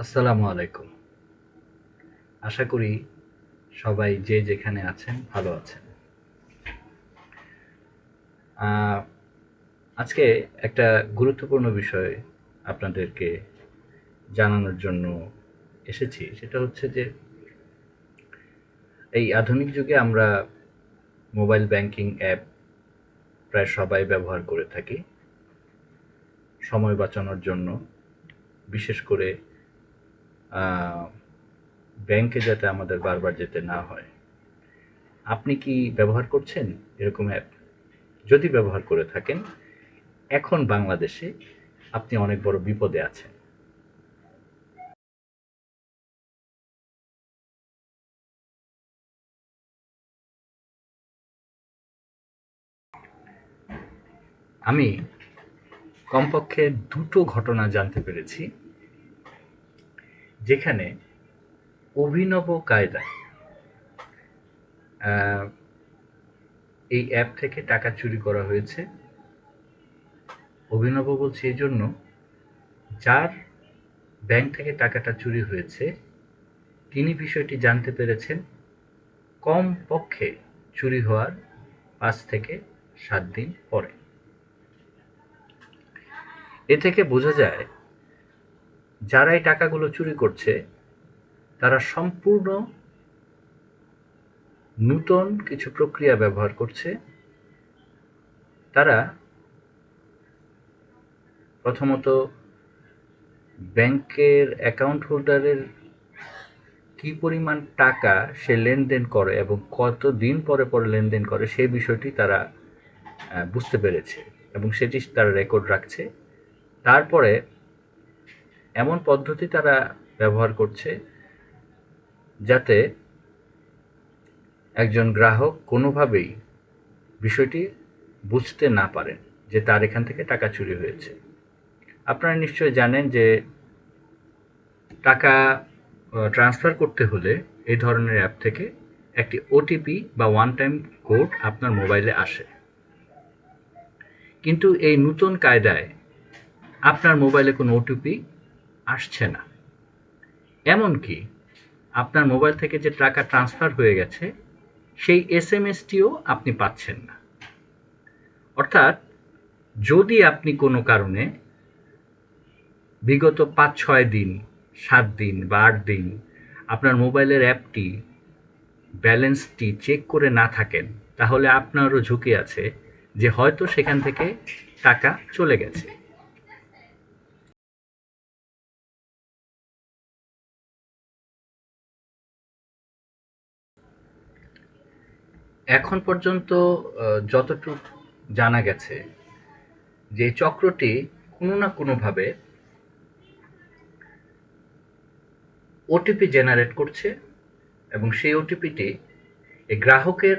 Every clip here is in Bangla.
আসসালামু আলাইকুম। আশা করি সবাই যে যেখানে আছেন ভালো আছেন। আ আজকে একটা গুরুত্বপূর্ণ বিষয় আপনাদেরকে জানানোর জন্য এসেছি। সেটা হচ্ছে যে এই আধুনিক যুগে আমরা মোবাইল ব্যাংকিং অ্যাপ প্রায় সবাই ব্যবহার করে থাকি। সময় বাঁচানোর জন্য বিশেষ করে আ ব্যাংকে যাতে আমাদের বারবার যেতে না হয়। আপনি কি ব্যবহার করছেন এরকম অ্যাপ? যদি ব্যবহার করে থাকেন, এখন বাংলাদেশে আপনি অনেক বড় বিপদে আছেন। আমি কমপক্ষে দুটো ঘটনা জানতে পেরেছি যেখানে অভিনব কায়দায় আহ, এই অ্যাপ থেকে টাকা চুরি করা হয়েছে। অভিনব বলছি এই জন্য, যার ব্যাংক থেকে টাকাটা চুরি হয়েছে তিনি বিষয়টি জানতে পেরেছেন কমপক্ষে চুরি হওয়ার 5 থেকে 7 দিন পরে। এ থেকে বোঝা যায় যারা এই টাকাগুলো চুরি করছে তারা সম্পূর্ণ নূতন কিছু প্রক্রিয়া ব্যবহার করছে। তারা প্রথমত ব্যাংকের অ্যাকাউন্ট হোল্ডারের কি পরিমাণ টাকা সে লেনদেন করে এবং কতদিন পরে পরে লেনদেন করে সেই বিষয়টি তারা বুঝতে পেরেছে এবং সেটি তারা রেকর্ড রাখছে। তারপরে এমন পদ্ধতি তারা ব্যবহার করছে যাতে একজন গ্রাহক কোনোভাবেই বিষয়টি বুঝতে না পারেন যে তার এখান থেকে টাকা চুরি হয়েছে। আপনারা নিশ্চয়ই জানেন যে টাকা ট্রান্সফার করতে হলে এই ধরনের অ্যাপ থেকে একটি ওটিপি বা ওয়ান টাইম কোড আপনার মোবাইলে আসে। কিন্তু এই নতুন কায়দায় আপনার মোবাইলে কোনো ওটিপি আসছে না। এমনকি আপনার মোবাইল থেকে যে টাকা ট্রান্সফার হয়ে গেছে সেই এসএমএসটিও আপনি পাচ্ছেন না। অর্থাৎ যদি আপনি কোনো কারণে বিগত ৫-৬ দিন, ৭ দিন বা ৮ দিন আপনার মোবাইলের অ্যাপটি ব্যালেন্সটি চেক করে না থাকেন, তাহলে আপনারও ঝুঁকি আছে যে হয়তো সেখান থেকে টাকা চলে গেছে। এখন পর্যন্ত যতটুক জানা গেছে যে চক্রটি কোনো না কোনোভাবে ওটিপি জেনারেট করছে এবং সেই ওটিপিটি এই গ্রাহকের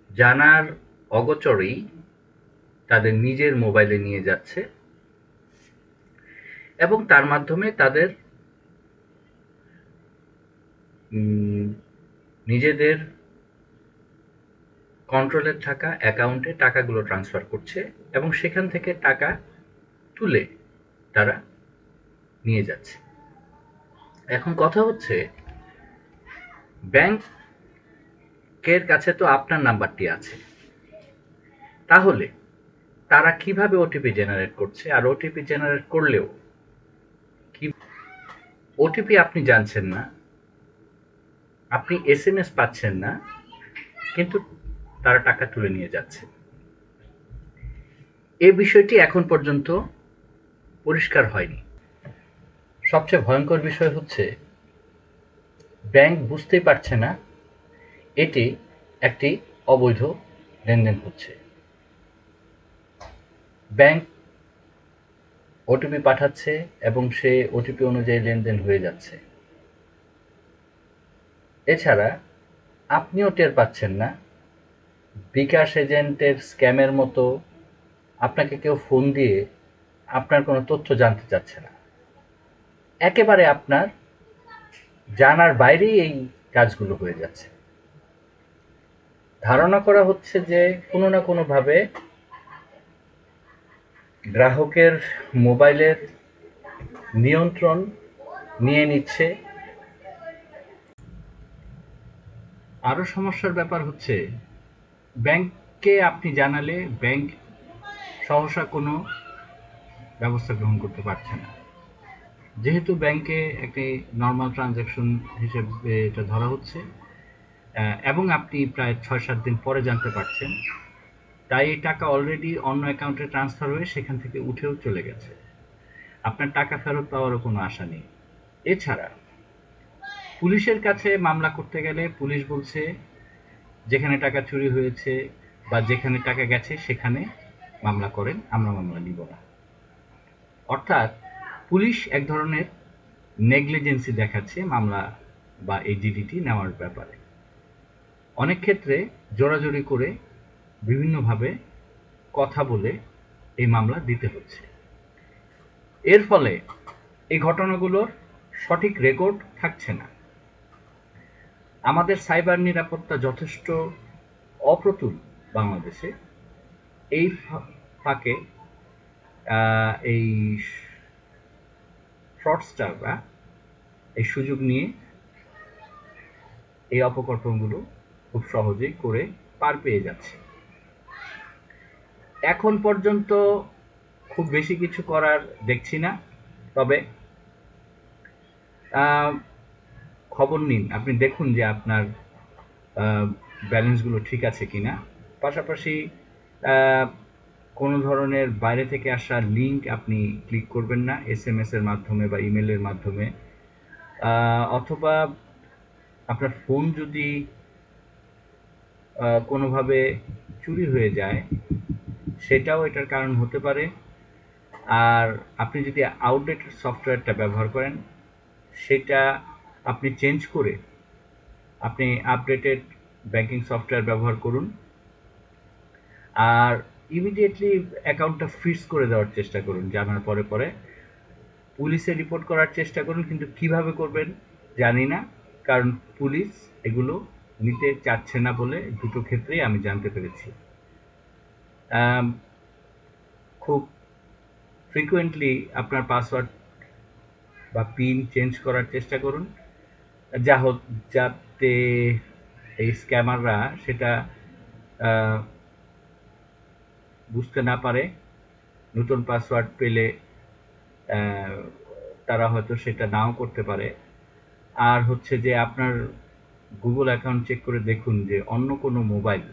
জানার অগোচরেই তাদের নিজের মোবাইলে নিয়ে যাচ্ছে এবং তার মাধ্যমে তাদের নিজেদের কন্ট্রোলে থাকা অ্যাকাউন্টে টাকাগুলো ট্রান্সফার করছে এবং সেখান থেকে টাকা তুলে তারা নিয়ে যাচ্ছে। এখন কথা হচ্ছে, ব্যাংকের কাছে তো আপনার নাম্বারটি আছে, তাহলে তারা কিভাবে ওটিপি জেনারেট করছে? আর ওটিপি জেনারেট করলেও কি ওটিপি আপনি জানছেন না, আপনি এসএমএস পাচ্ছেন না, কিন্তু তারা টাকা তুলে নিয়ে যাচ্ছে। এই বিষয়টি এখন পর্যন্ত পরিষ্কার হয়নি। সবচেয়ে ভয়ঙ্কর বিষয় হচ্ছে ব্যাংক বুঝতেই পারছে না এটি একটি অবৈধ লেনদেন হচ্ছে। ব্যাংক ওটিপি পাঠাচ্ছে এবং সে ওটিপি অনুযায়ী লেনদেন হয়ে যাচ্ছে। এছাড়া আপনিও টের পাচ্ছেন না বিকাশ এজেন্টের স্ক্যামের মতো আপনাকে কেউ ফোন দিয়ে আপনার কোনো তথ্য জানতে চাচ্ছে না। একেবারে আপনার জানার বাইরেই এই কাজগুলো হয়ে যাচ্ছে। ধারণা করা হচ্ছে যে কোনো না কোনোভাবে গ্রাহকের মোবাইলের নিয়ন্ত্রণ নিয়ে নিচ্ছে। আরও সমস্যার ব্যাপার হচ্ছে, ব্যাংককে আপনি জানালে ব্যাংক সহসা কোনো ব্যবস্থা গ্রহণ করতে পারছে না। যেহেতু ব্যাংকে একটি নর্মাল ট্রানজ্যাকশন হিসেবে এটা ধরা হচ্ছে, এবং আপনি প্রায় ৬-৭ দিন পরে জানতে পারছেন, তাই এই টাকা অলরেডি অন্য অ্যাকাউন্টে ট্রান্সফার হয়ে সেখান থেকে উঠেও চলে গেছে। আপনার টাকা ফেরত পাওয়ারও কোনো আশা নেই। এছাড়া পুলিশের কাছে মামলা করতে গেলে পুলিশ বলছে যেখানে টাকা চুরি হয়েছে বা যেখানে টাকা গেছে সেখানে মামলা করেন, আমরা মামলা নিব না। অর্থাৎ পুলিশ এক ধরনের নেগলিজেন্সি দেখাচ্ছে মামলা বা এই জিডিটি নেওয়ার ব্যাপারে। অনেক ক্ষেত্রে জোরাজুরি করে বিভিন্নভাবে কথা বলে এই মামলা দিতে হচ্ছে। এর ফলে এই ঘটনাগুলোর সঠিক রেকর্ড থাকছে না। আমাদের সাইবার নিরাপত্তা যথেষ্ট অপ্রতুল বাংলাদেশে। এই ফাঁকে এই ফ্রডস্টাররা এই সুযোগ নিয়ে এই অপকর্মগুলো খুব সহজেই করে পার পেয়ে যাচ্ছে। এখন পর্যন্ত খুব বেশি কিছু করার দেখছি না, তবে খবর নিন, আপনি দেখুন যে আপনার ব্যালেন্সগুলো ঠিক আছে কিনা। পাশাপাশি কোনো ধরনের বাইরে থেকে আসা লিঙ্ক আপনি ক্লিক করবেন না এসএমএস এর মাধ্যমে বা ইমেলের মাধ্যমে। অথবা আপনার ফোন যদি কোনোভাবে চুরি হয়ে যায়, সেটাও এটার কারণ হতে পারে। আর আপনি যদি আউটডেটেড সফটওয়্যারটা ব্যবহার করেন, সেটা আপনি চেঞ্জ করে আপনি আপডেটেড ব্যাংকিং সফটওয়্যার ব্যবহার করুন। আর ইমিডিয়েটলি অ্যাকাউন্টটা ফ্রিজ করে দেওয়ার চেষ্টা করুন। জানার পরে পরে পুলিশে রিপোর্ট করার চেষ্টা করুন, কিন্তু কিভাবে করবেন জানি না, কারণ পুলিশ এগুলো নিতে চাচ্ছে না বলে দুটো ক্ষেত্রেই আমি জানতে পেরেছি। খুব ফ্রিকুয়েন্টলি আপনার পাসওয়ার্ড বা পিন চেঞ্জ করার চেষ্টা করুন, যাতে এই স্ক্যামাররা সেটা বুঝতে না পারে। নতুন পাসওয়ার্ড পেলে তারা হয়তো সেটা নাও করতে পারে। আর হচ্ছে যে আপনার গুগল অ্যাকাউন্ট চেক করে দেখুন যে অন্য কোনো মোবাইল,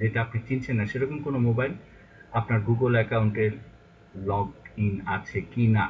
যেটা আপনি চিনছেন না সেরকম কোনো মোবাইল আপনার গুগল অ্যাকাউন্টে লগ ইন আছে কি না।